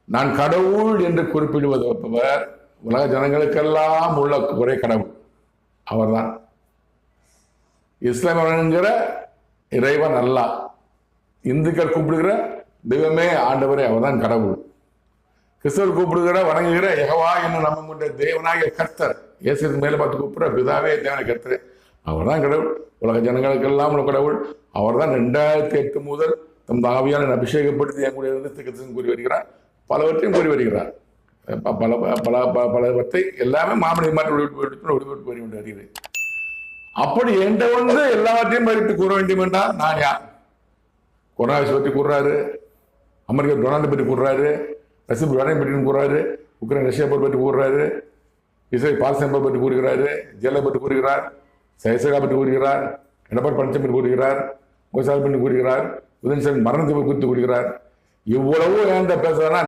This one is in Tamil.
நான் கடவுள் என்று குறிப்பிடுவது உலக ஜனங்களுக்கெல்லாம் உள்ள ஒரே கடவுள் அவர்தான். இஸ்லாமியங்கிற இறைவன் அல்லாஹ், இந்துக்கள் கூப்பிடுகிற தெய்வமே ஆண்டவரே அவர்தான் கடவுள். கிறிஸ்தவர் கூப்பிடுகிற வணங்குகிற யெகோவா என்னும் நம்ம கொண்ட தேவனாகிய கர்த்தர், இயேசு மேல பார்த்து கூப்பிடுற பிதாவே தேவனாகிய கர்த்தர், அவர்தான் கடவுள், உலக ஜனங்களுக்கெல்லாம் உள்ள கடவுள். அவர்தான் 2008 முதல் தம் ஆவியான அபிஷேகப்படுத்தி எங்களுடைய இருந்தத்துக்கு கூறி வருகிறார், பலவற்றையும் கூறி வருகிறார். பல பல பலவற்றை எல்லாமே மாமனித மாற்றி ஒளிபரப்பு வருகிறது. அப்படி என்ற எல்லாவற்றையும் மறுத்து கூற வேண்டும் என்றால் நான் யார்? கொரோனா பற்றி கூறுறாரு, அமெரிக்கா டொனால்டு பற்றி கூறுறாரு, ரஷ்யா விளையாடை பற்றி கூறுறாரு, உக்ரைன் ரஷ்யா பற்றி கூறுறாரு, இஸ்ரேல் பாலஸ்தீன் பற்றி கூறுகிறாரு, ஜெயலலிதா பற்றி கூறுகிறார், சைசகா பற்றி கூறுகிறார், எடப்பாடி பழனிசாமி பற்றி கூறுகிறார், மோசாமி பற்றி கூறுகிறார், உதயநிதி மரணத்தை குறித்து கூறுகிறார். இவ்வளவு ஏன் பேசுறா